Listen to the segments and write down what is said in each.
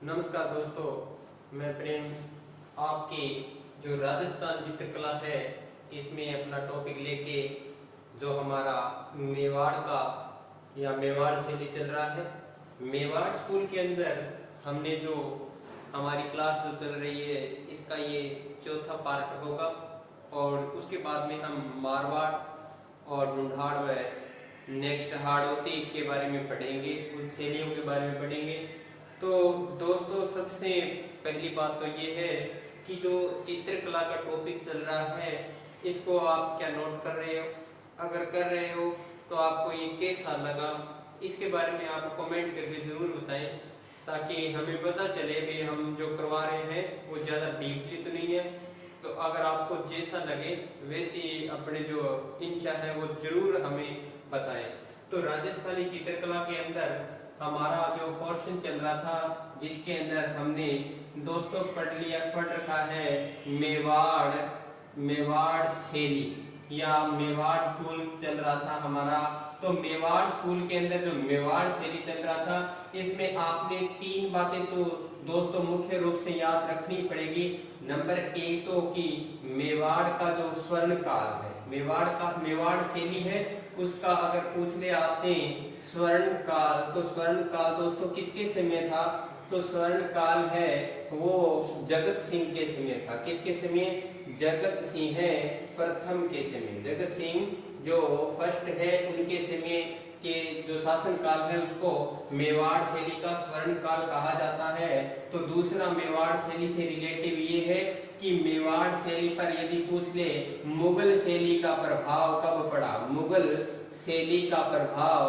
नमस्कार दोस्तों, मैं प्रेम आपकी जो राजस्थान चित्रकला है इसमें अपना टॉपिक लेके जो हमारा मेवाड़ का या मेवाड़ शैली चल रहा है। मेवाड़ स्कूल के अंदर हमने जो हमारी क्लास जो चल रही है इसका ये चौथा पार्ट होगा और उसके बाद में हम मारवाड़ और ढूंढाड़ व नेक्स्ट हाड़ौती के बारे में पढ़ेंगे, उन शैलियों के बारे में पढ़ेंगे। तो दोस्तों, सबसे पहली बात तो ये है कि जो चित्रकला का टॉपिक चल रहा है इसको आप क्या नोट कर रहे हो? अगर कर रहे हो तो आपको ये कैसा लगा इसके बारे में आप कमेंट करके जरूर बताएं, ताकि हमें पता चले भी हम जो करवा रहे हैं वो ज़्यादा डीपली तो नहीं है। तो अगर आपको जैसा लगे वैसी अपने जो इच्छा है वो जरूर हमें बताएं। तो राजस्थानी चित्रकला के अंदर हमारा जो पोर्शन चल रहा था जिसके अंदर हमने दोस्तों पढ़ रखा है मेवाड़ शैली या मेवाड़ स्कूल चल रहा था हमारा। तो मेवाड़ स्कूल के अंदर जो मेवाड़ शैली चल रहा था इसमें आपने तीन बातें तो दोस्तों मुख्य रूप से याद रखनी पड़ेगी। नंबर एक तो कि मेवाड़ का जो स्वर्ण काल है, मेवाड़ शैली है उसका अगर पूछ ले आपसे स्वर्ण काल, तो स्वर्ण काल दोस्तों किसके समय था? तो स्वर्ण काल है वो जगत सिंह के समय था। किसके समय? जगत सिंह है प्रथम के समय। जगत सिंह जो फर्स्ट है उनके समय के जो शासन काल है उसको मेवाड़ शैली का स्वर्ण काल कहा जाता है। तो दूसरा मेवाड़ शैली से रिलेटिव ये है कि मेवाड़ शैली पर यदि पूछ ले मुगल शैली का प्रभाव कब पड़ा? मुगल शैली का प्रभाव,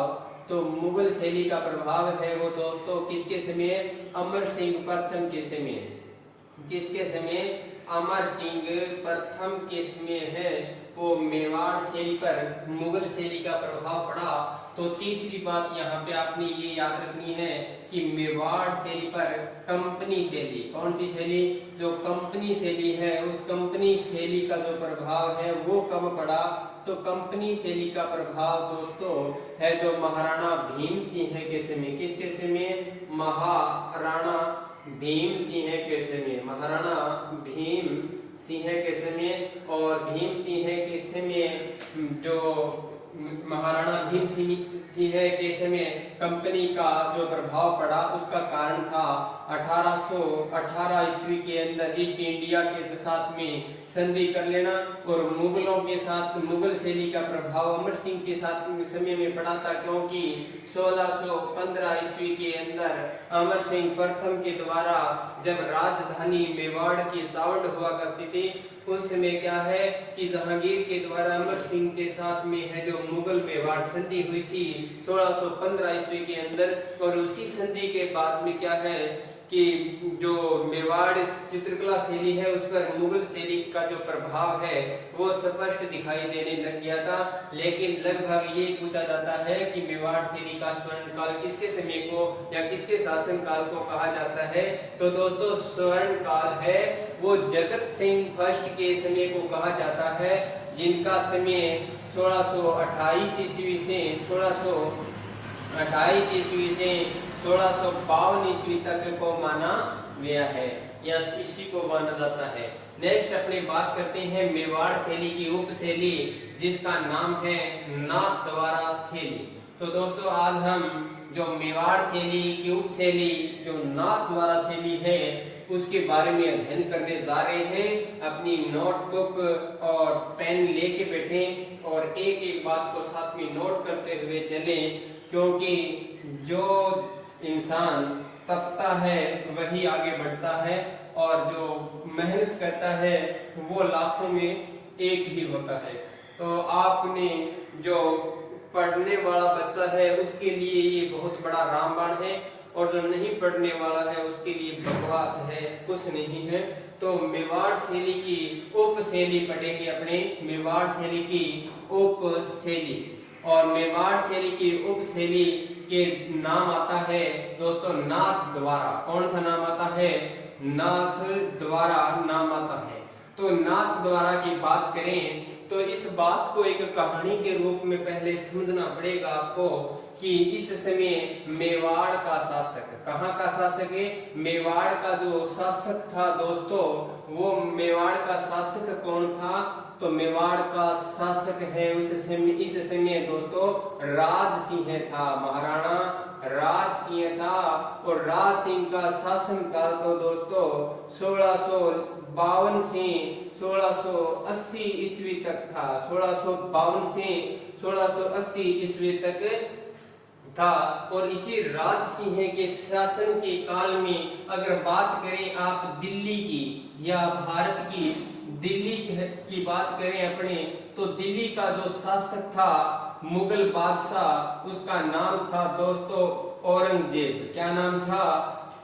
तो मुगल शैली का प्रभाव है वो दोस्तों किसके समय? अमर सिंह प्रथम के समय। किसके समय? अमर सिंह प्रथम के समय है वो मेवाड़ शैली पर मुगल शैली का प्रभाव पड़ा। तो तीसरी बात यहाँ पे आपने ये याद रखनी है कि मेवाड़ शैली पर कंपनी शैली, कौन सी शैली? जो कंपनी शैली है उस कंपनी शैली का जो प्रभाव है वो कब पड़ा? तो कंपनी शैली का प्रभाव दोस्तों है जो महाराणा भीम सिंह के समय। किसके समय? महाराणा भीम सिंह के समय। महाराणा भीम सिंह के समय। और भीम सिंह के समय जो महाराणा भीम सिंह के समय कंपनी का जो प्रभाव पड़ा उसका कारण था 1818 ईस्वी के अंदर ईस्ट इंडिया के साथ में संधि कर लेना और मुगलों के साथ मुगल शैली का प्रभाव अमर सिंह के साथ समय में पड़ा था, क्योंकि 1615 ईस्वी के अंदर अमर सिंह प्रथम के द्वारा जब राजधानी मेवाड़ की चावड़ हुआ करती थी उस समय क्या है कि जहांगीर के द्वारा अमर सिंह के साथ में है जो मुगल मेवाड़ संधि हुई थी 1615 ईस्वी के अंदर। और उसी संधि के बाद में क्या है कि जो मेवाड़ चित्रकला शैली है उस पर मुगल शैली का जो प्रभाव है वो स्पष्ट दिखाई देने लग गया था। लेकिन लगभग ये पूछा जाता है कि मेवाड़ शैली का स्वर्ण काल किसके समय को या किसके शासन काल को कहा जाता है? तो दोस्तों स्वर्ण काल है वो जगत सिंह फर्स्ट के समय को कहा जाता है, जिनका समय 1628 ईस्वी से 1652 ईस्वी तक को माना गया है या इसी को माना जाता है। नेक्स्ट अपनी बात करते हैं मेवाड़ शैली की उप शैली जिसका नाम है नाथ द्वारा शैली। तो दोस्तों आज हम जो मेवाड़ शैली की उप शैली जो नाथ द्वारा शैली है उसके बारे में अध्ययन करने जा रहे हैं। अपनी नोटबुक और पेन लेके बैठे और एक एक बात को साथ में नोट करते हुए चले, क्योंकि जो इंसान तपता है वही आगे बढ़ता है और जो मेहनत करता है वो लाखों में एक ही होता है। तो आपने जो पढ़ने वाला बच्चा है उसके लिए ये बहुत बड़ा रामबाण है और जो नहीं पढ़ने वाला है उसके लिए बकवास है, कुछ नहीं है। तो मेवाड़ शैली की उप शैली पढ़ेंगे अपने मेवाड़ शैली की उप शैली। और मेवाड़ शैली की उप शैली के नाम आता है दोस्तों नाथ द्वारा। कौन सा नाम आता है? नाथ द्वारा नाम आता है। तो नाथ द्वारा की बात करें तो इस बात को एक कहानी के रूप में पहले समझना पड़ेगा आपको कि इस समय मेवाड़ का शासक, कहाँ का शासक है, मेवाड़ का जो शासक था दोस्तों, वो मेवाड़ का शासक कौन था, तो मेवाड़ का शासक है इस समय दोस्तों राज सिंह था, महाराणा राज सिंह था। और राज सिंह का शासन काल तो दोस्तों 1652 से 1680 ईस्वी तक था, 1652 से 1680 ईस्वी तक था। और इसी राज सिंह के शासन के काल में अगर बात करें आप दिल्ली की या भारत की दिल्ली की बात करें अपने, तो दिल्ली का जो शासक था मुगल बादशाह, उसका नाम था दोस्तों औरंगजेब। क्या नाम था,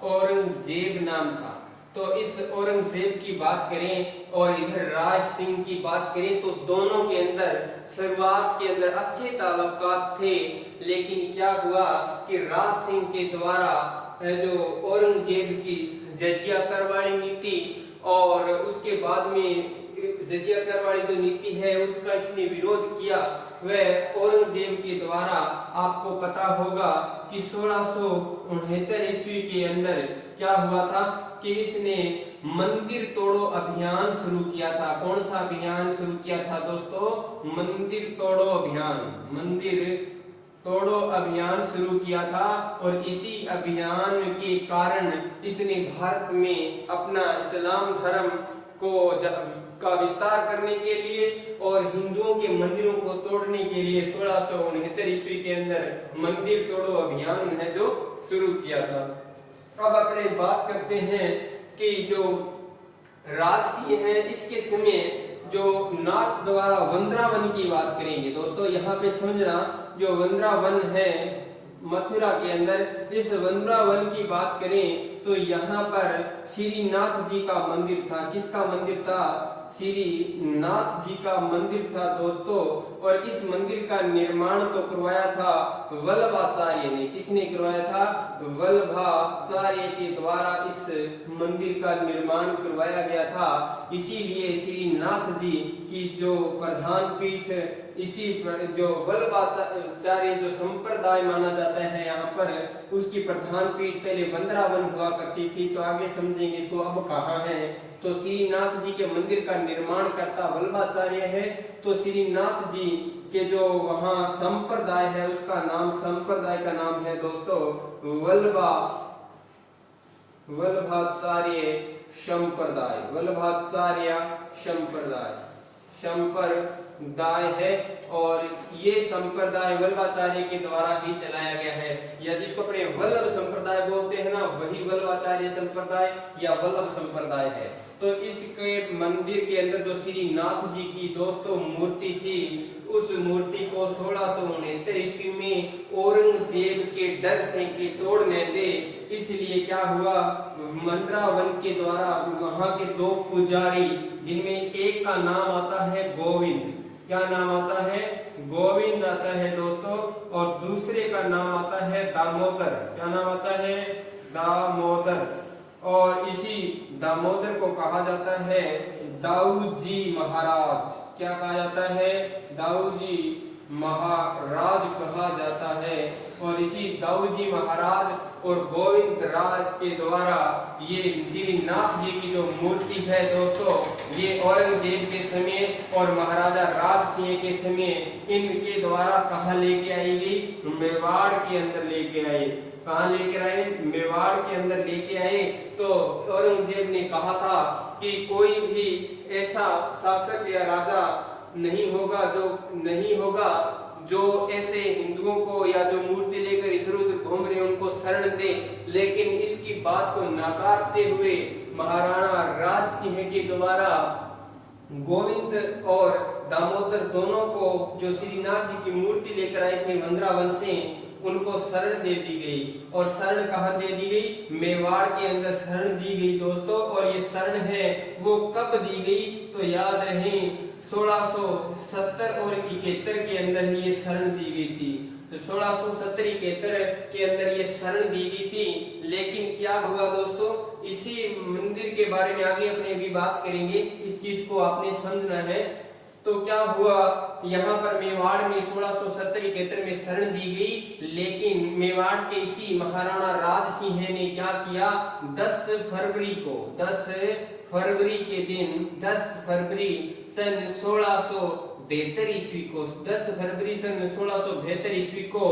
औरंगजेब नाम था। तो इस औरंगजेब की बात करें और इधर राज सिंह की बात करें तो दोनों के अंदर शुरुआत के अंदर अच्छे ताल्लुकात थे, लेकिन क्या हुआ कि राज सिंह के द्वारा जो औरंगजेब की जजिया कर वाली नीति और उसके बाद में जजिया कर वाली जो नीति है उसका इसने विरोध किया। वह औरंगजेब के द्वारा आपको पता होगा कि 1669 ईस्वी के अंदर क्या हुआ था कि इसने मंदिर तोड़ो अभियान शुरू किया था। कौन सा अभियान शुरू किया था दोस्तों, मंदिर तोड़ो अभियान, मंदिर तोड़ो अभियान शुरू किया था। और इसी अभियान के कारण इसने भारत में अपना इस्लाम धर्म का विस्तार करने के लिए और हिंदुओं के मंदिरों को तोड़ने के लिए 1669 ईस्वी के अंदर मंदिर तोड़ो अभियान है जो शुरू किया था। अब अपने बात करते हैं कि जो राज सिंह है इसके समय जो नाथ द्वारा वृंदावन की बात करेंगे दोस्तों, यहाँ पे समझना जो वृंदावन है मथुरा के अंदर, इस वृंदावन की बात करें तो यहाँ पर श्रीनाथ जी का मंदिर था। किसका मंदिर था, श्रीनाथ जी का मंदिर था दोस्तों। और इस मंदिर का निर्माण तो करवाया था वल्लभाचार्य ने। किसने करवाया था, वल्लभाचार्य के द्वारा इस मंदिर का निर्माण करवाया गया था। इसीलिए श्रीनाथ जी की जो प्रधान पीठ, इसी जो वल्लभाचार्य जो संप्रदाय माना जाता है यहाँ पर, उसकी प्रधान पीठ पहले वृंदावन हुआ करती थी। तो आगे समझेंगे इसको अब कहाँ है। तो श्रीनाथ जी के मंदिर का निर्माण करता वल्लभाचार्य है। तो श्रीनाथ जी के जो वहाँ संप्रदाय है उसका नाम, संप्रदाय का नाम है दोस्तों वल्लभाचार्य संप्रदाय, वल्लभाचार्य संप्रदाय है। और ये संप्रदाय वल्लभाचार्य के द्वारा ही चलाया गया है, या जिसको अपने वल्लभ संप्रदाय बोलते हैं ना, वही वल्लभाचार्य संप्रदाय या वल्लभ संप्रदाय है। तो इसके मंदिर के अंदर जो श्रीनाथ जी की दोस्तों मूर्ति थी, उस मूर्ति को 1669 ईस्वी में औरंगजेब के डर से कि तोड़ने दे, इसलिए क्या हुआ, वृंदावन के द्वारा वहां के दो पुजारी, जिनमें एक का नाम आता है गोविंद, क्या नाम आता है, गोविंद आता है दोस्तों, और दूसरे का नाम आता है दामोदर। क्या नाम आता है, दामोदर। और इसी दामोदर को कहा जाता है दाऊजी महाराज। क्या कहा जाता है, दाऊजी महाराज कहा जाता है। और इसी दाऊजी महाराज और गोविंद राज के द्वारा ये श्रीनाथ जी की जो मूर्ति है दोस्तों, ये औरंगजेब के समय और महाराजा राज सिंह के समय इनके द्वारा कहाँ लेके आई गई, मेवाड़ के अंदर लेके आए। कहाँ लेके आए, मेवाड़ के अंदर लेके आए। तो औरंगजेब ने कहा था कि कोई भी ऐसा शासक या राजा नहीं होगा जो ऐसे हिंदुओं को या जो मूर्ति लेकर इधर उधर घूम रहे उनको शरण दे। लेकिन इसकी बात को नकारते हुए महाराणा राज सिंह के द्वारा गोविंद और दामोदर दोनों को, जो श्रीनाथ जी की मूर्ति लेकर आए थे वृंदावन से, उनको शरण दे दी गई। और शरण कहाँ दे दी गई, मेवाड़ के अंदर शरण दी गई दोस्तों। और ये शरण है वो कब दी गई, तो याद रहे 1670 और 71 के अंदर ही ये शरण दी गई थी। तो 1670-71 के अंदर ये शरण दी गई थी। लेकिन क्या हुआ दोस्तों, इसी मंदिर के बारे में आगे अपने भी बात करेंगे, इस चीज को आपने समझना है तो क्या हुआ, यहाँ पर मेवाड़ में 1670-71 में शरण दी गई, लेकिन मेवाड़ के इसी महाराणा राज सिंह ने क्या किया, 10 फरवरी के दिन 10 फरवरी सन 1672 ईस्वी को 10 फरवरी सन 1672 ईस्वी को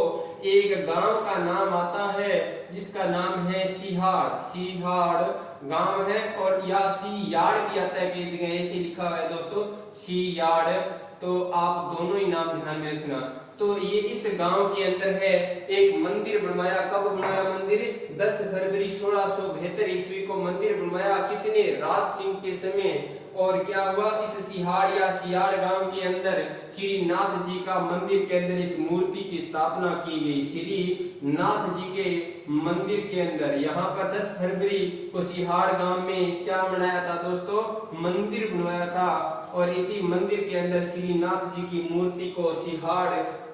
एक गांव का नाम आता है जिसका नाम है सिहाड़ गांव है, और या सियाड़ भी आता है, कई जगह ऐसे लिखा हुआ है दोस्तों सियाड़, तो आप दोनों ही नाम ध्यान में रखना। तो ये इस गांव के अंदर है एक मंदिर बनवाया। कब बनवाया मंदिर, 10 फरवरी 1672 ईस्वी को मंदिर बनवाया, किसने, राज सिंह के समय। और क्या हुआ, इस सिहाड़ या सियाड़ गांव के अंदर श्री नाथ जी का मंदिर के अंदर इस मूर्ति की स्थापना की गई। श्री नाथ जी के मंदिर के अंदर यहाँ पर 10 फरवरी को सिहाड़ गांव में क्या बनाया था दोस्तों, मंदिर बनवाया था, और इसी मंदिर के अंदर श्री नाथ जी की मूर्ति को सिहाड़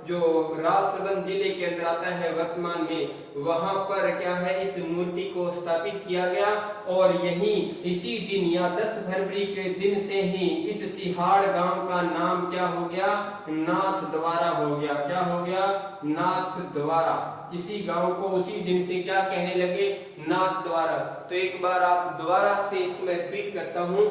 जो राजसमंद जिले के अंदर आता है वर्तमान में, वहां पर क्या है, इस मूर्ति को स्थापित किया गया। और यही इसी दिन या 10 फरवरी के दिन से ही इस सिहाड़ गांव का नाम क्या हो गया, नाथ द्वारा हो गया। क्या हो गया, नाथ द्वारा। इसी गांव को उसी दिन से क्या कहने लगे, नाथ द्वारा। तो एक बार आप दोबारा से इसको मैं रिपीट करता हूँ,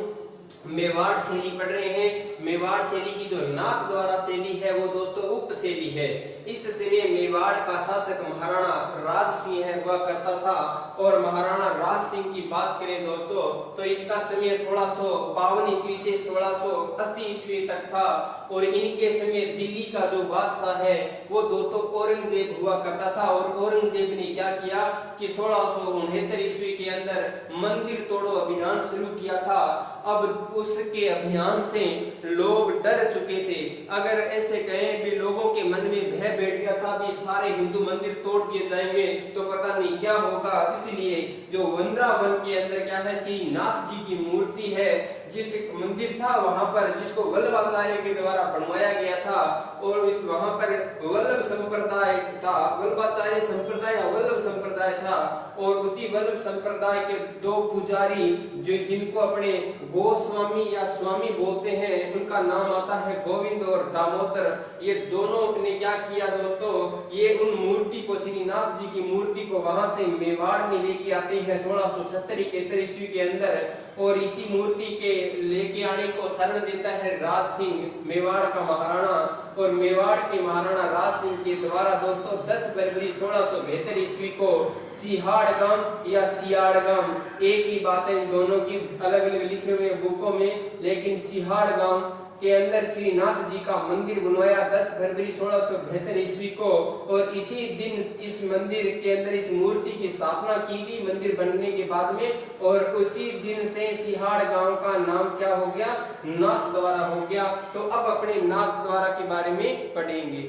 मेवाड़ शैली पढ़ रहे हैं। मेवाड़ शैली की जो नाथ द्वारा शैली है वो दोस्तों उप शैली है। इस समय मेवाड़ का शासक महाराणा राज सिंह हुआ करता था, और महाराणा राज सिंह की बात करें दोस्तों तो इसका समय 1652 ईस्वी से 1680 ईस्वी तक था, और इनके समय दिल्ली का जो बादशाह है वो दोस्तों औरंगजेब हुआ करता था। और औरंगजेब ने क्या किया कि 1669 ईस्वी के अंदर मंदिर तोड़ो अभियान शुरू किया था। अब उसके अभियान से लोग डर चुके थे। अगर ऐसे कहें भी लोगों के मन में भय बैठ गया था भी सारे हिंदू मंदिर तोड़ दिए जाएंगे तो पता नहीं क्या होगा, इसलिए जो वृंदावन के अंदर क्या है, श्री नाथ जी की मूर्ति है, जिस मंदिर था वहां पर, जिसको वल्लभाचार्य के द्वारा बनवाया गया था, और इस वहां पर वल्लभ संप्रदाय था, वल्लभाचार्य संप्रदाय या वल्लभ संप्रदाय था, और उसी वल्लभ संप्रदाय के 2 पुजारी जिनको अपने गोस्वामी या स्वामी बोलते हैं, उनका नाम आता है गोविंद और दामोदर। ये दोनों ने क्या किया दोस्तों, ये उन मूर्ति को, श्रीनाथ जी की मूर्ति को वहां से मेवाड़ में लेके आते हैं 1670-71 ईस्वी के अंदर, और इसी मूर्ति के लेके आने को शरण देता है राज सिंह, मेवाड़ का महाराणा। और मेवाड़ के महाराणा राज सिंह के द्वारा दोस्तों 10 फरवरी 1672 ईस्वी को सिहाड़ गांव या सियाड़ गांव, एक ही बात है, इन दोनों की अलग अलग लिखे हुए बुकों में, लेकिन सिहाड़ गांव के अंदर श्री नाथ जी का मंदिर बनवाया 10 फरवरी 1672 ईस्वी को। और इसी दिन इस मंदिर के अंदर इस मूर्ति की स्थापना की गई मंदिर बनने के बाद में, और उसी दिन से सिहाड़ गांव का नाम क्या हो गया, नाथ द्वारा हो गया। तो अब अपने नाथ द्वारा के बारे में पढ़ेंगे।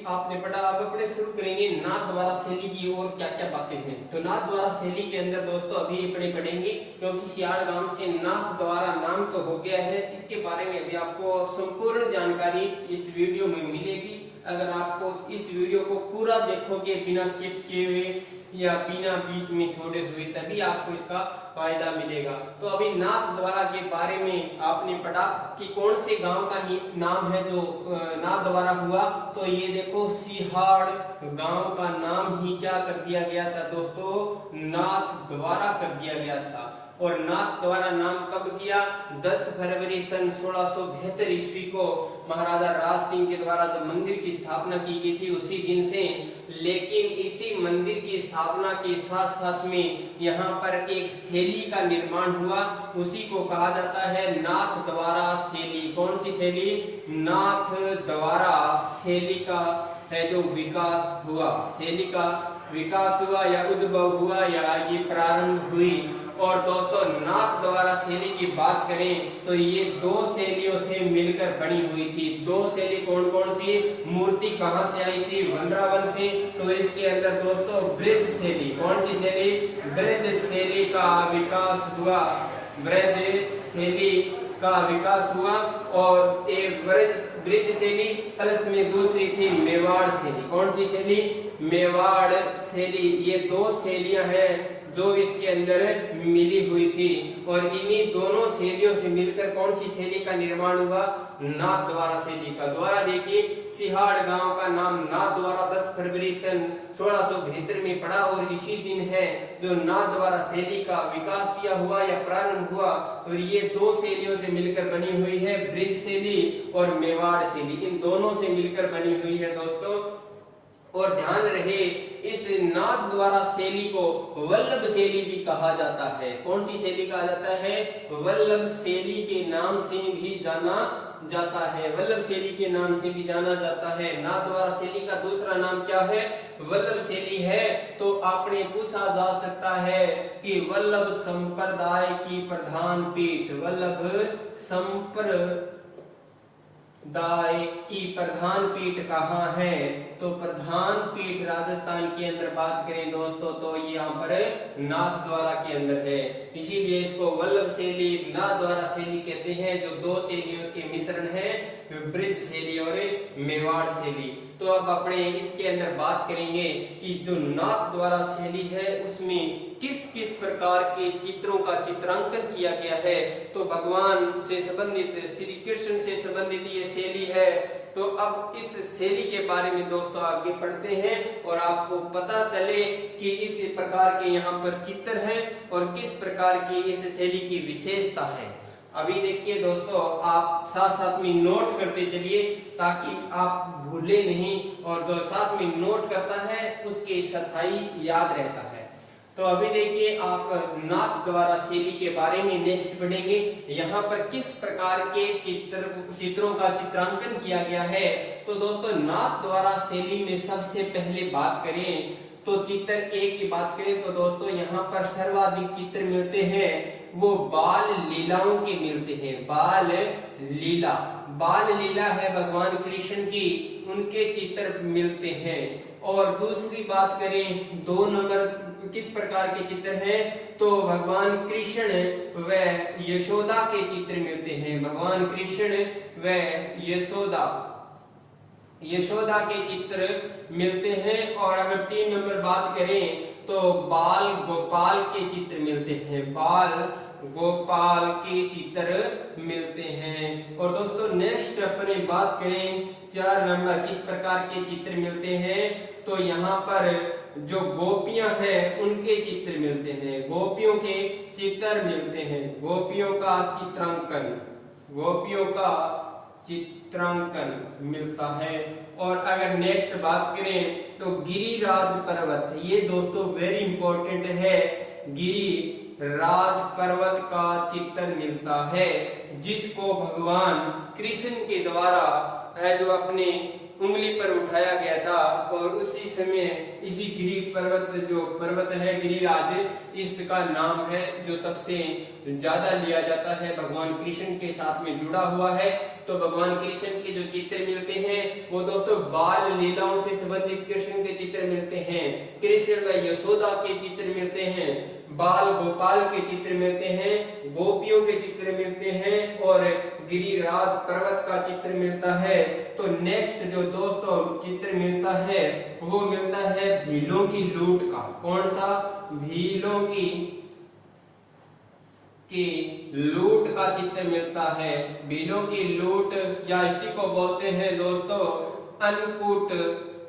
आपने पढ़ा, अब अपने शुरू करेंगे नाथ द्वारा शैली की और क्या क्या बातें हैं। तो नाथ द्वारा शैली के अंदर दोस्तों अभी अपने पढ़ेंगे, क्योंकि सियाड़ गांव से नाथ द्वारा नाम तो हो गया है, इसके बारे में अभी आपको संपूर्ण जानकारी इस वीडियो में मिलेगी। अगर आपको इस वीडियो को पूरा देखोगे बिना स्किप किए हुए या बिना बीच में छोड़े हुए, तभी आपको इसका फायदा मिलेगा। तो अभी नाथ द्वारा के बारे में आपने पढ़ा कि कौन से गांव का नाम है जो नाथ द्वारा हुआ, तो ये देखो सिहाड़ गांव का नाम ही क्या कर दिया गया था दोस्तों, नाथ द्वारा कर दिया गया था। और नाथ द्वारा नाम कब किया, 10 फरवरी सन 1672 ईस्वी को महाराजा राज सिंह के द्वारा जब मंदिर की स्थापना की गई थी उसी दिन से। लेकिन इसी मंदिर की स्थापना के साथ साथ में यहाँ पर एक शैली का निर्माण हुआ, उसी को कहा जाता है नाथ द्वारा शैली। कौन सी शैली, नाथ द्वारा शैली का है जो विकास हुआ, शैली का विकास हुआ या उद्भव हुआ या ये प्रारंभ हुई। और दोस्तों नाथ द्वारा शैली की बात करें तो ये 2 शैलियों से मिलकर बनी हुई थी। 2 शैली कौन कौन सी, मूर्ति कहां से आई थी, वृंदावन से, तो इसके अंदर दोस्तों ब्रज शैली, कौन सी शैली, ब्रज शैली का विकास हुआ, ब्रज शैली का विकास हुआ। और एक ब्रज शैली प्लस में दूसरी थी मेवाड़ शैली। कौन सी शैली, मेवाड़ शैली। ये 2 शैलियां हैं जो इसके अंदर मिली हुई थी। और इन्हीं दोनों शैलियों से मिलकर कौन सी शैली का निर्माण हुआ? नाथद्वारा शैली का। द्वारा देखिए, सिहाड़ गांव का नाम नाथद्वारा 10 फरवरी सन 1672 में पड़ा और इसी दिन है जो नाथद्वारा शैली का विकास किया हुआ या प्रारंभ हुआ। और ये दो शैलियों से मिलकर बनी हुई है, ब्रिज शैली और मेवाड़ शैली, इन दोनों से मिलकर बनी हुई है दोस्तों। और ध्यान रहे, इस नाथद्वारा शैली को वल्लभ शैली भी कहा जाता है। कौन सी शैली कहा जाता है? वल्लभ शैली के नाम से भी जाना जाता है। वल्लभ शैली के नाम से भी जाना जाता है। नाथद्वारा शैली का दूसरा नाम क्या है? वल्लभ शैली है। तो आपने पूछा जा सकता है कि वल्लभ संप्रदाय की प्रधान पीठ, वल्लभ संप्रदाय की प्रधान पीठ कहाँ है? तो प्रधान पीठ राजस्थान के अंदर बात करें दोस्तों तो ये यहाँ पर नाथद्वारा के अंदर है। इसीलिए इसको वल्लभ शैली, नाथद्वारा शैली कहते हैं, जो दो शैलियों के मिश्रण है, ब्रिज शैली और मेवाड़ शैली। तो अब अपने इसके अंदर बात करेंगे कि जो नाथद्वारा शैली है उसमें किस किस प्रकार के चित्रों का चित्रांकन किया गया है। तो भगवान से संबंधित, श्री कृष्ण से संबंधित ये शैली है। तो अब इस शैली के बारे में दोस्तों आगे पढ़ते हैं और आपको पता चले कि इस प्रकार के यहाँ पर चित्र हैं और किस प्रकार की इस शैली की विशेषता है। अभी देखिए दोस्तों, आप साथ साथ में नोट करते चलिए ताकि आप भूले नहीं, और जो साथ में नोट करता है उसके स्थायी याद रहता है। तो अभी देखिए, आप नाथद्वारा शैली के बारे में नेक्स्ट पढ़ेंगे। यहाँ पर किस प्रकार के चित्रों का चित्रांकन किया गया है। तो दोस्तों, नाथद्वारा शैली में सबसे पहले बात करें तो चित्र एक की बात करें तो दोस्तों यहाँ पर सर्वाधिक चित्र मिलते हैं वो बाल लीलाओं के मिलते हैं। बाल लीला, बाल लीला है भगवान कृष्ण की, उनके चित्र मिलते हैं। और दूसरी बात करें 2 नंबर किस प्रकार के चित्र हैं तो भगवान कृष्ण व यशोदा के चित्र मिलते हैं। भगवान कृष्ण व यशोदा के चित्र मिलते हैं। और अगर 3 नंबर बात करें तो बाल गोपाल के चित्र मिलते हैं। बाल गोपाल के चित्र मिलते हैं। और दोस्तों नेक्स्ट अपने बात करें 4 नंबर किस प्रकार के चित्र मिलते हैं तो यहाँ पर जो गोपियां हैं उनके चित्र मिलते हैं। गोपियों के चित्र मिलते हैं। गोपियों का चित्रांकन, गोपियों का चित्रांकन मिलता है। और अगर नेक्स्ट बात करें तो गिरिराज पर्वत, ये दोस्तों वेरी इंपॉर्टेंट है, गिरिराज पर्वत का चित्र मिलता है जिसको भगवान कृष्ण के द्वारा जो अपने उंगली पर उठाया गया था और उसी समय इसी गिरी पर्वत जो पर्वत है गिरिराज, इसका नाम है जो सबसे ज्यादा लिया जाता है, भगवान कृष्ण के साथ में जुड़ा हुआ है। तो भगवान कृष्ण के जो चित्र मिलते हैं वो दोस्तों बाल लीलाओं से संबंधित कृष्ण के चित्र मिलते हैं, कृष्ण व यशोदा के चित्र मिलते हैं, बाल गोपाल के चित्र मिलते हैं, गोपियों के चित्र मिलते हैं और गिरिराज पर्वत का चित्र मिलता है। तो नेक्स्ट जो दोस्तों चित्र मिलता है वो मिलता है भीलों की लूट का। कौन सा? भीलों की लूट का चित्र मिलता है। भीलों की लूट या इसी को बोलते हैं दोस्तों अन्नकूट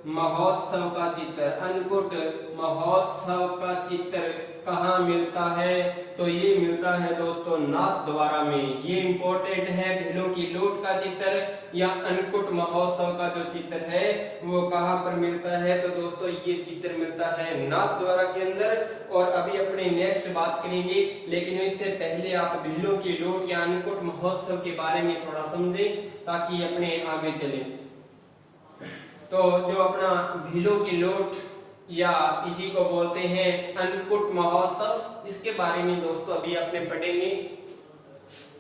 महोत्सव का चित्र। अन्नकूट महोत्सव का चित्र कहाँ मिलता है तो ये मिलता है दोस्तों नाथद्वारा में। ये इंपॉर्टेंट है, भीलों की लूट का चित्र या अन्नकूट महोत्सव का जो चित्र है वो कहाँ पर मिलता है तो दोस्तों ये चित्र मिलता है नाथद्वारा के अंदर। और अभी अपने नेक्स्ट बात करेंगे, लेकिन इससे पहले आप भीलों की लूट या अन्नकूट महोत्सव के बारे में थोड़ा समझें ताकि अपने आगे चले। तो जो अपना भीलों की लूट या इसी को बोलते हैं अन्नकूट महोत्सव, इसके बारे में दोस्तों अभी अपने पढ़ेंगे।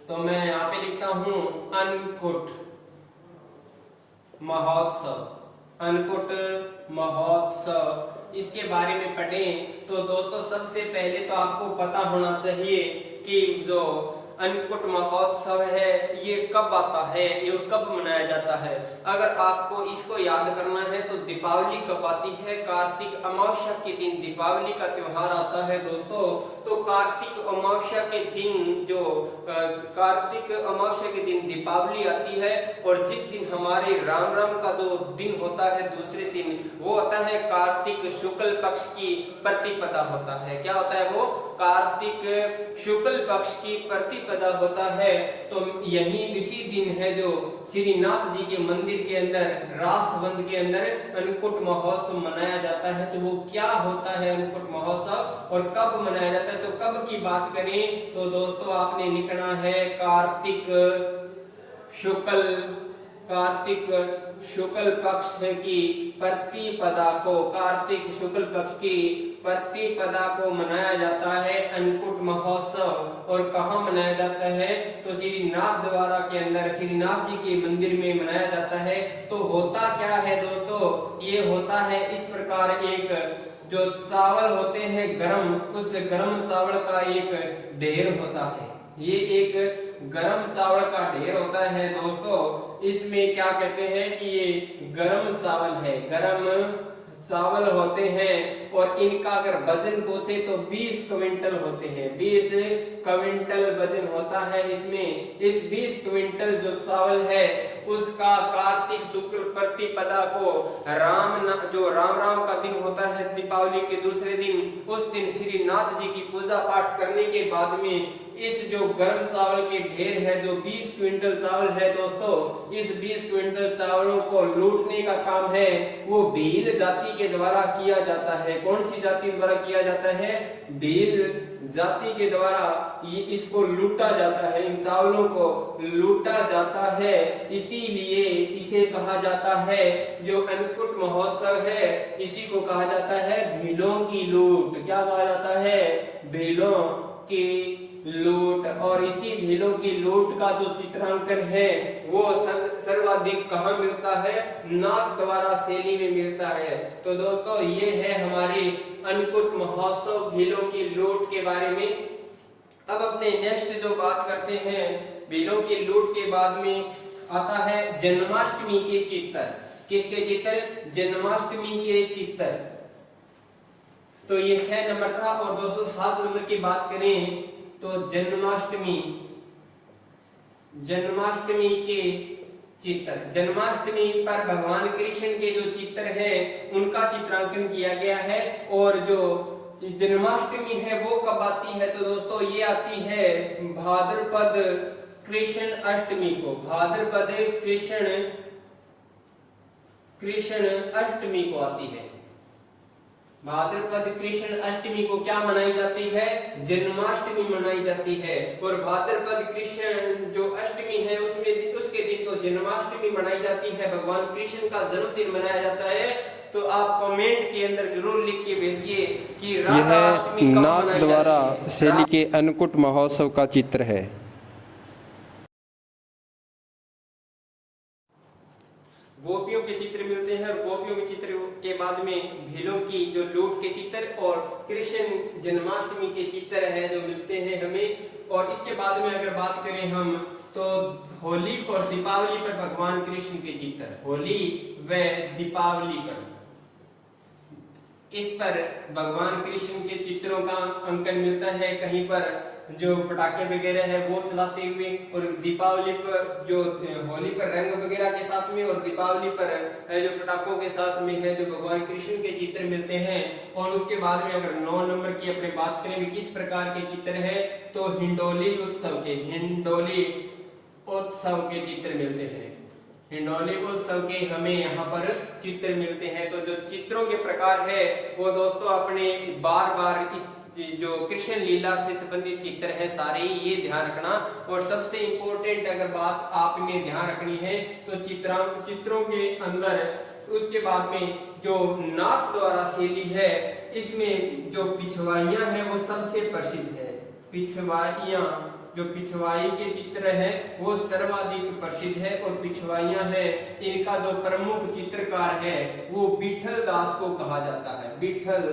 तो मैं यहाँ पे लिखता हूँ अन्नकूट महोत्सव, अन्नकूट महोत्सव, इसके बारे में पढ़ें। तो दोस्तों सबसे पहले तो आपको पता होना चाहिए कि जो अन्नकूट महोत्सव है ये कब आता है, ये कब मनाया जाता है। अगर आपको इसको याद करना है तो दीपावली कब आती है, कार्तिक अमावस्या के दिन दीपावली का त्योहार आता है दोस्तों। तो कार्तिक अमावस्या के दिन जो कार्तिक अमावस्या के दिन दीपावली आती है, और जिस दिन हमारे राम का जो दिन होता है दूसरे दिन, वो होता है कार्तिक शुक्ल पक्ष की प्रतिपदा होता है। क्या होता है वो, कार्तिक शुक्ल पक्ष की प्रतिपदा होता है। तो यही इसी दिन है जो श्रीनाथ जी के मंदिर के अंदर रासबंद के अंदर अन्नकूट महोत्सव मनाया जाता है। तो वो क्या होता है अन्नकूट महोत्सव और कब मनाया जाता है, तो कब की बात करें तो दोस्तों आपने लिखना है कार्तिक शुक्ल पक्ष की प्रतिपदा को, कार्तिक शुक्ल पक्ष की प्रतिपदा को मनाया जाता है अन्नकूट महोत्सव। और कहाँ मनाया जाता है, तो श्रीनाथ द्वारा के अंदर श्रीनाथ जी के मंदिर में मनाया जाता है। तो होता क्या है दोस्तों, ये होता है इस प्रकार, एक जो चावल होते हैं गरम, उस गरम चावल का एक ढेर होता है। ये एक गरम चावल का ढेर होता है दोस्तों। इसमें क्या कहते हैं कि ये गरम चावल है, गरम चावल होते हैं। और इनका अगर वजन पूछे तो 20 क्विंटल होते हैं, 20 क्विंटल वजन होता है इसमें। इस 20 क्विंटल जो चावल है उसका कार्तिक शुक्ल प्रतिपदा को जो राम का दिन होता है दीपावली के दूसरे दिन, उस दिन श्रीनाथ जी की पूजा पाठ करने के बाद में इस जो गर्म चावल के ढेर है, जो 20 क्विंटल चावल है दोस्तों, इस 20 क्विंटल चावलों को लूटने का काम है वो भील जाति के द्वारा किया जाता है। कौन सी जाति द्वारा किया जाता है, भील जाति के द्वारा ये इसको लूटा जाता है, इन चावलों को लूटा जाता है। इसीलिए इसे कहा जाता है, जो अन्नकूट महोत्सव है इसी को कहा जाता है भीलों की लूट। क्या कहा जाता है, भीलों की लूट। और इसी भीलों की लूट का जो चित्रांकन है वो सर्वाधिक कहाँ मिलता है, नाथ द्वारा शैली में मिलता है। तो दोस्तों ये है हमारे अन्नकूट महोत्सव भीलों की लूट के बारे में। अब अपने नेक्स्ट जो बात करते हैं भीलों की लूट के बाद में आता है जन्माष्टमी के चित्र। किसके चित्र, जन्माष्टमी के चित्र। तो ये 6 नंबर था। और दोस्तों 7 नंबर की बात करें तो जन्माष्टमी के चित्र। जन्माष्टमी पर भगवान कृष्ण के जो चित्र है उनका चित्रांकन किया गया है। और जो जन्माष्टमी है वो कब आती है, तो दोस्तों ये आती है भाद्रपद कृष्ण अष्टमी को। भाद्रपद कृष्ण अष्टमी को आती है। भाद्रपद कृष्ण अष्टमी को क्या मनाई जाती है, जन्माष्टमी मनाई जाती है। और भाद्रपद कृष्ण जो अष्टमी है उसमें उसके दिन तो जन्माष्टमी मनाई जाती है, भगवान कृष्ण का जन्मदिन मनाया जाता है। तो आप कमेंट के अंदर जरूर लिख के भेजिए कि राधा अष्टमी कब नाथ द्वारा शैली के अन्नकूट महोत्सव का चित्र है। गोपियों के चित्र मिलते हैं, और गोपियों के चित्र के बाद में भीलों की जो लूट के चित्र और कृष्ण जन्माष्टमी के चित्र है जो मिलते हैं हमें। और इसके बाद में अगर बात करें हम तो होली और दीपावली पर भगवान कृष्ण के चित्र, होली व दीपावली पर, इस पर भगवान कृष्ण के चित्रों का अंकन मिलता है। कहीं पर जो पटाखे वगैरह है वो चलाते हुए, और दीपावली पर जो होली पर रंग वगैरह के साथ में, और दीपावली पर जो पटाखों के साथ में है जो भगवान कृष्ण के चित्र मिलते हैं। और उसके बाद में अगर 9 नंबर की अपने बात करें किस प्रकार के चित्र है, तो हिंडोली उत्सव के चित्र मिलते हैं। हिंडोली उत्सव के हमें यहाँ पर चित्र मिलते हैं। तो जो चित्रों के प्रकार है वो दोस्तों अपने बार इस जो कृष्ण लीला से संबंधित चित्र है सारे ये ध्यान रखना। और सबसे इंपॉर्टेंट अगर बात आपने ध्यान रखनी है तो चित्रों के अंदर उसके बाद में जो नाथ द्वारा शैली है इसमें जो पिछवाइयां हैं वो सबसे प्रसिद्ध है। पिछवाइयां, जो पिछवाई के चित्र है वो सर्वाधिक प्रसिद्ध है। और पिछवाइयां है इनका जो प्रमुख चित्रकार है वो विठल दास को कहा जाता है। विठल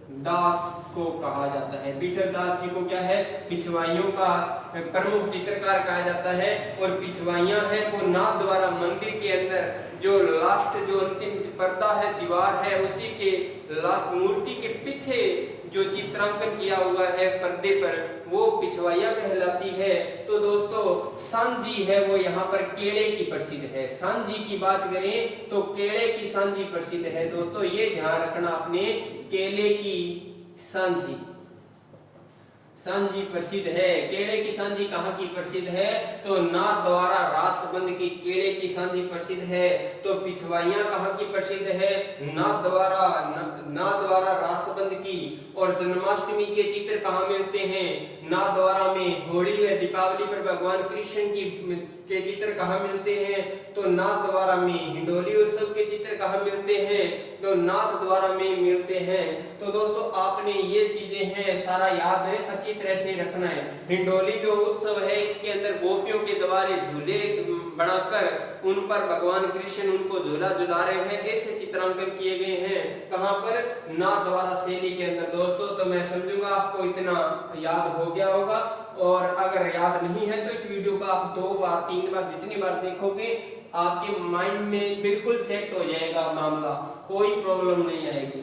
दास को कहा जाता है। पीटर दास जी को क्या है, पिछवाइयों का प्रमुख चित्रकार कहा जाता है। और पिछवाइयां है वो नाथ द्वारा मंदिर के अंदर जो लास्ट जो अंतिम पर्दा है, दीवार है, उसी के लास्ट मूर्ति के पीछे जो चित्रांकन किया हुआ है पर्दे पर, वो पिछवाइया कहलाती है। तो दोस्तों सांझी है वो यहाँ पर केले की प्रसिद्ध है। सांझी की बात करें तो केले की सांझी प्रसिद्ध है। दोस्तों ये ध्यान रखना आपने, केले की सांझी, सांझी प्रसिद्ध है। केले की सांझी कहाँ की प्रसिद्ध है, तो नाथ द्वारा रासबंद की केले की सांझी प्रसिद्ध है। तो पिछवाइयां कहाँ की प्रसिद्ध है, नाथ द्वारा रासबंद की। और जन्माष्टमी के चित्र कहाँ मिलते हैं, नाथ द्वारा में। होली व दीपावली पर भगवान कृष्ण के चित्र कहाँ मिलते हैं, तो नाथ द्वारा में। हिंडोली उत्सव के चित्र कहाँ मिलते हैं, तो नाथ द्वारा में मिलते हैं। तो दोस्तों आपने ये चीजें हैं सारा याद अच्छी तरह से रखना है। हिंडोली जो उत्सव है इसके अंदर गोपियों के द्वारे झूले बनाकर उन पर भगवान कृष्ण उनको झूला झुला रहे हैं, ऐसे चित्रांकन किए गए हैं। कहाँ पर, नाथ द्वारा शैली के अंदर। दोस्तों तो मैं समझूंगा आपको इतना याद हो गया होगा। और अगर याद नहीं है तो इस वीडियो को आप 2 बार 3 बार जितनी बार देखोगे आपके माइंड में बिल्कुल सेट हो जाएगा मामला, कोई प्रॉब्लम नहीं आएगी,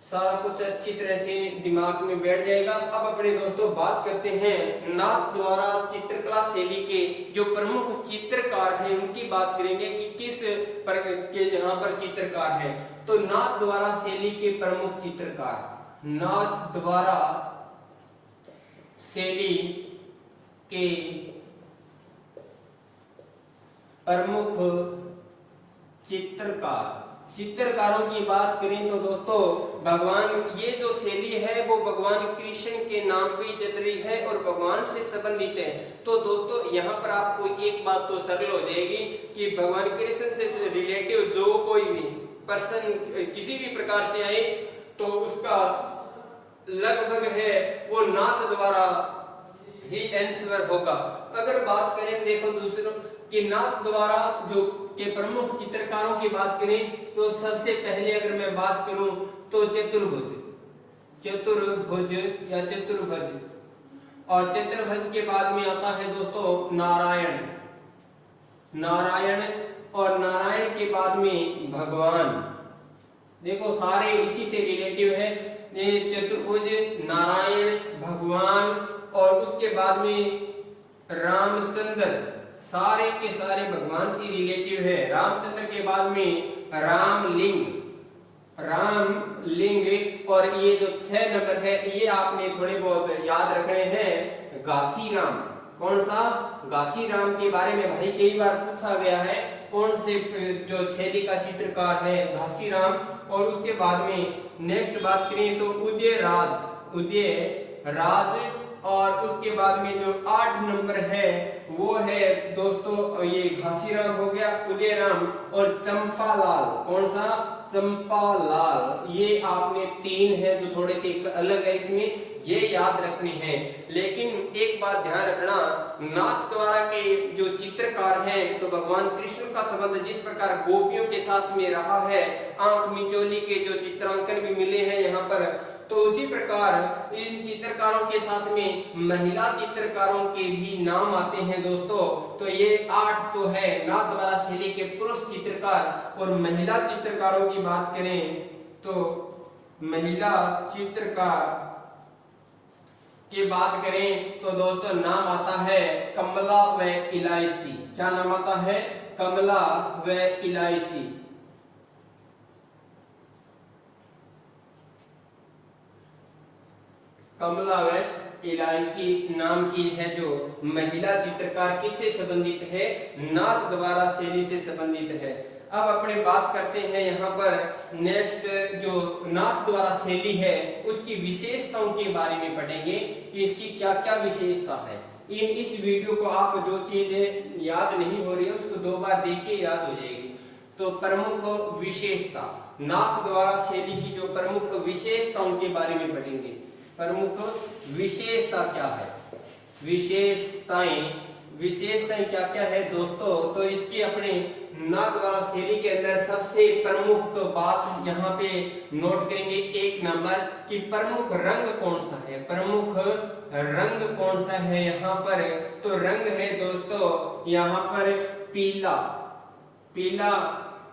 सारा कुछ अच्छी तरह से दिमाग में बैठ जाएगा। अब अपने दोस्तों बात करते हैं नाथ द्वारा चित्रकला शैली के जो प्रमुख चित्रकार हैं उनकी बात करेंगे कि किस के यहाँ पर चित्रकार हैं। तो नाथ द्वारा शैली के प्रमुख चित्रकार, नाथ द्वारा शैली के प्रमुख चित्रकारों की बात करें तो दोस्तों भगवान, ये जो शैली है वो भगवान कृष्ण के नाम पे चल रही है और भगवान से संबंधित है। तो दोस्तों यहाँ पर आपको एक बात तो सरल हो जाएगी कि भगवान कृष्ण से रिलेटिव जो कोई भी पर्सन किसी भी प्रकार से आए तो उसका लगभग है वो नाथ द्वारा ही आंसर होगा। अगर बात करें देखो दूसरों कि नाथ द्वारा जो के प्रमुख चित्रकारों की बात करें तो सबसे पहले अगर मैं बात करूं तो चतुर्भुज या चतुर्भुज, और चतुर्भुज के बाद में आता है दोस्तों नारायण, और नारायण के बाद में भगवान। देखो सारे इसी से रिलेटिव है, चतुर्भुज, नारायण, भगवान, और उसके बाद में रामचंद्र, सारे के सारे भगवान से रिलेटिव है। रामचंद्र के बाद में रामलिंग, और ये जो 6 नंबर है ये आपने थोड़े बहुत याद रखने हैं। घासीराम, कौन सा, घासीराम के बारे में भाई कई बार पूछा गया है, कौन से जो शैली का चित्रकार है, घासीराम। और उसके बाद में नेक्स्ट बात करें तो उदयराज, और उसके बाद में जो 8 नंबर है वो है दोस्तों ये घासीराम हो गया, उदयराम, और चंपालाल, कौन सा, चंपालाल। ये आपने 3 है जो थोड़े से अलग है, इसमें ये याद रखनी है। लेकिन एक बात ध्यान रखना, नाथ द्वारा के जो चित्रकार हैं तो भगवान कृष्ण का संबंध जिस प्रकार गोपियों के साथ में रहा है, आंख मिचोली के जो चित्रांकन भी मिले हैं यहाँ पर, तो उसी प्रकार इन चित्रकारों के साथ में महिला चित्रकारों के भी नाम आते हैं दोस्तों। तो ये 8 तो है नाथ द्वारा शैली के पुरुष चित्रकार। और महिला चित्रकारों की बात करें तो महिला चित्रकार की बात करें तो दोस्तों नाम आता है कमला व इलायची। क्या नाम आता है, कमला व इलायची। कमला व इलायची नाम की है जो महिला चित्रकार, किससे संबंधित है, नाथ द्वारा शैली से संबंधित है। अब अपने बात करते हैं यहाँ पर नेक्स्ट जो नाथ द्वारा शैली है उसकी विशेषताओं के बारे में पढ़ेंगे कि इसकी क्या क्या विशेषता है। इस वीडियो को आप जो चीजें याद नहीं हो रही है उसको 2 बार देखिए, याद हो जाएगी। तो प्रमुख विशेषता, नाथ द्वारा शैली की जो प्रमुख विशेषताओं के बारे में पढ़ेंगे। प्रमुख विशेषता क्या है, विशेषताएं क्या क्या है दोस्तों, तो इसकी अपने नाथ द्वारा शैली के अंदर सबसे प्रमुख तो बात यहाँ पे नोट करेंगे 1 नंबर कि प्रमुख रंग कौन सा है। प्रमुख रंग कौन सा है यहाँ पर, तो रंग है दोस्तों यहाँ पर पीला, पीला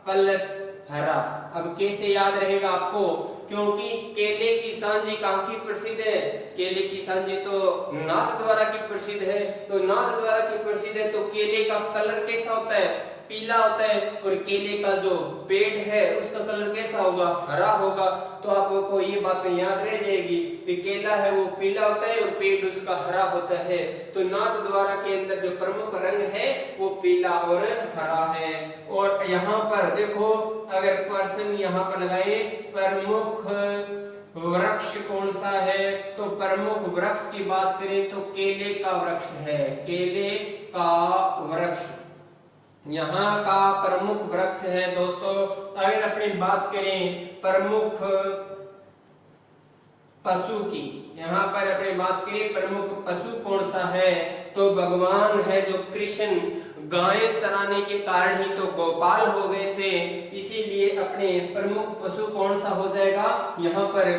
प्लस हरा। अब कैसे याद रहेगा आपको, क्योंकि केले की सांझी कहाँ की प्रसिद्ध है, केले की सांझी तो नाथ द्वारा की प्रसिद्ध है, तो नाथ द्वारा की प्रसिद्ध है तो केले का कलर कैसा होता है, पीला होता है, और केले का जो पेड़ है उसका कलर कैसा होगा, हरा होगा। तो आपको ये बात याद रह जाएगी कि केला है वो पीला होता है और पेड़ उसका हरा होता है। तो नाथ द्वारा के अंदर जो प्रमुख रंग है वो पीला और हरा है। और यहाँ पर देखो, अगर पर्सन यहाँ पर लगाए प्रमुख वृक्ष कौन सा है, तो प्रमुख वृक्ष की बात करें तो केले का वृक्ष है, केले का वृक्ष यहाँ का प्रमुख वृक्ष है दोस्तों। अगर अपनी बात करें प्रमुख पशु की, यहाँ पर अपनी बात करें प्रमुख पशु कौन सा है, तो भगवान है जो कृष्ण गाय चराने के कारण ही तो गोपाल हो गए थे, इसीलिए अपने प्रमुख पशु कौन सा हो जाएगा, यहाँ पर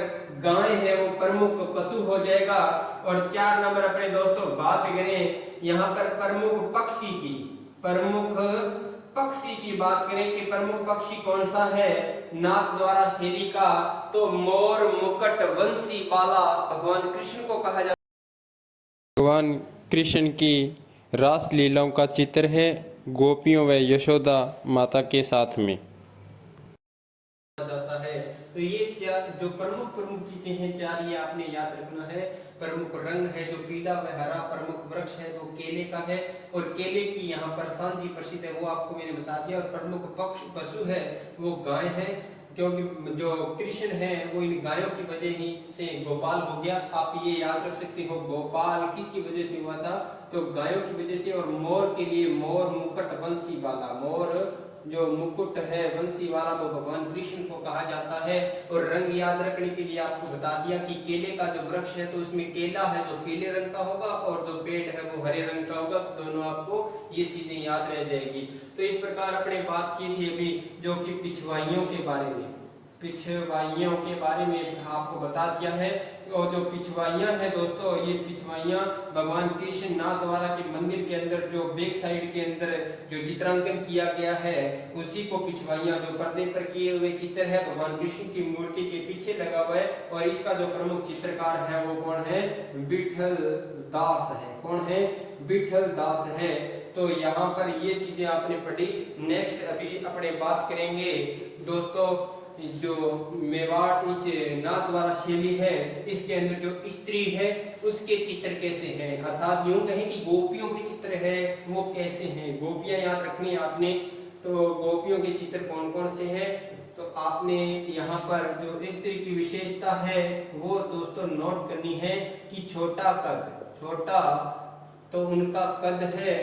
गाय है वो प्रमुख पशु हो जाएगा। और 4 नंबर अपने दोस्तों बात करें यहाँ पर प्रमुख पक्षी की, प्रमुख पक्षी की बात करें कि प्रमुख पक्षी कौन सा है नाथ द्वारा शैली का, तो मोर मुकुट वंशी वाला भगवान कृष्ण को कहा जाता है। भगवान कृष्ण की रास लीलाओं का चित्र है, गोपियों व यशोदा माता के साथ में जाता है। तो ये 4 जो प्रमुख चीजें हैं 4 ये आपने याद रखना है। प्रमुख रंग है जो पीला व हरा, प्रमुख वृक्ष है वो केले का है, और केले की यहाँ पर सांझी प्रसिद्ध है वो आपको मैंने बता दिया। और प्रमुख पशु है वो गाय है, क्योंकि जो कृष्ण है वो इन गायों की वजह ही से गोपाल हो गया। आप ये याद रख सकते हो गोपाल किसकी वजह से हुआ था, तो गायों की वजह से। और मोर के लिए मोर मुकुट वंशी वाला, मोर जो मुकुट है वंशी वाला वो भगवान कृष्ण को कहा जाता है। और रंग याद रखने के लिए आपको बता दिया कि केले का जो वृक्ष है तो उसमें केला है जो पीले रंग का होगा, और जो पेड़ है वो हरे रंग का होगा। दोनों आपको ये चीजें याद रह जाएगी। तो इस प्रकार अपने बात की थी अभी जो कि पिछवाइयों के बारे में, पिछवाइयों के बारे में आपको बता दिया है। और जो पिछवाइयां हैं दोस्तों, ये पिछवाइयां भगवान कृष्ण नाथ द्वारा के मंदिर के अंदर जो बैक साइड के अंदर जो चित्रांकन किया गया है उसी को पिछवाइयां, जो पर्दे पर किए हुए चित्र है भगवान कृष्ण की मूर्ति के पीछे लगा हुआ है। और इसका जो प्रमुख चित्रकार है वो कौन है, विठल दास है। कौन है, विठल दास है। तो यहाँ पर ये चीजें आपने पढ़ी। नेक्स्ट अभी अपने बात करेंगे दोस्तों जो मेवाड़ इस नाथ द्वारा शैली है इसके अंदर जो स्त्री है उसके चित्र कैसे हैं, अर्थात यूं कहें कि गोपियों के चित्र है वो कैसे हैं। गोपियां याद रखनी है आपने, तो गोपियों के चित्र कौन कौन से हैं, तो आपने यहाँ पर जो स्त्री की विशेषता है वो दोस्तों नोट करनी है कि छोटा कद, छोटा तो उनका कद है,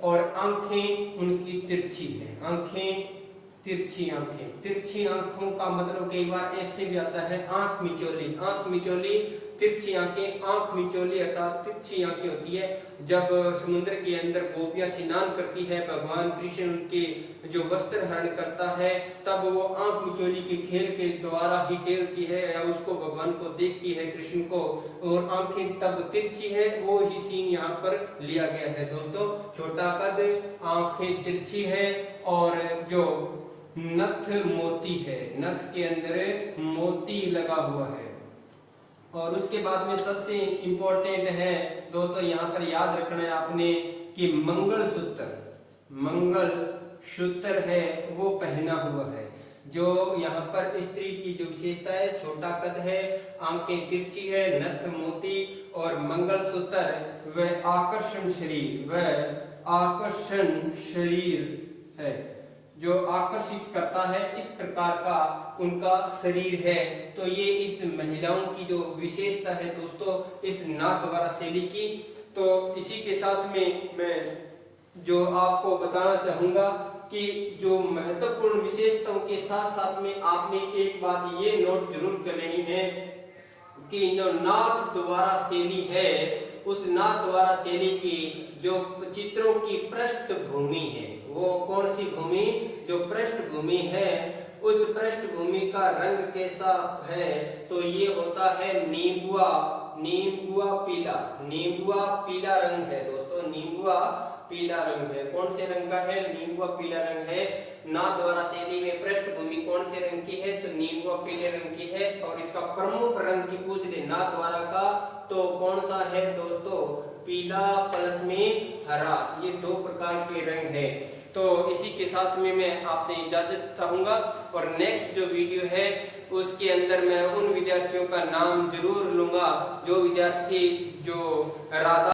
और आंखें उनकी तिरछी है, आंखें तिरछी आंखें। तिरछी आंखों का मतलब कई बार ऐसे भी आता है आंख मिचौली, आंख मिचौली, तिरछी आंखें। आंख मिचौली अर्थात तिरछी आंखें होती है। जब समुद्र के अंदर गोपियां स्नान करती है, भगवान कृष्ण उनके जो वस्त्र हरण करता है, तब वो आंख मिचौली के खेल के द्वारा ही खेलती है या उसको भगवान को देखती है कृष्ण को, और आंखें तब तिरछी है। वो ही सीन यहाँ पर लिया गया है दोस्तों। छोटा कद, आंखें तिरछी है, और जो नथ मोती है, नथ के अंदर मोती लगा हुआ है। और उसके बाद में सबसे इंपॉर्टेंट है दोस्तों यहाँ पर याद रखना है आपने कि मंगलसूत्र, मंगलसूत्र है वो पहना हुआ है। जो यहाँ पर स्त्री की जो विशेषता है, छोटा कद है, आंखें तिरछी है, नथ मोती और मंगलसूत्र, वह आकर्षण शरीर, वह आकर्षण शरीर है जो आकर्षित करता है, इस प्रकार का उनका शरीर है। तो ये इस महिलाओं की जो विशेषता है दोस्तों इस नाथ द्वारा शैली की। तो इसी के साथ में मैं जो आपको बताना चाहूंगा कि जो महत्वपूर्ण विशेषताओं के साथ साथ में आपने एक बात ये नोट जरूर कर लेनी है कि जो नाथ द्वारा शैली है उस नाथद्वारा शैली की जो चित्रों की पृष्ठभूमि है, वो कौन सी भूमि, जो पृष्ठभूमि है, उस पृष्ठभूमि का रंग कैसा है, तो ये होता है नींबुआ, नींबुआ पीला, नींबुआ पीला रंग है दोस्तों, नींबुआ पीला रंग है। कौन से रंग का है, नींबुआ पीला रंग है। नाथद्वारा शैली में पृष्ठभूमि कौन से रंग की है, तो नींबुआ पीले रंग की है। और इसका प्रमुख रंग की पूछ ले नाथद्वारा का, तो कौन सा है दोस्तों, पीला प्लस में हरा, ये दो प्रकार के रंग है। तो इसी के साथ में मैं आपसे इजाजत चाहूंगा, और नेक्स्ट जो वीडियो है उसके अंदर मैं उन विद्यार्थियों का नाम जरूर लूंगा जो विद्यार्थी जो राधा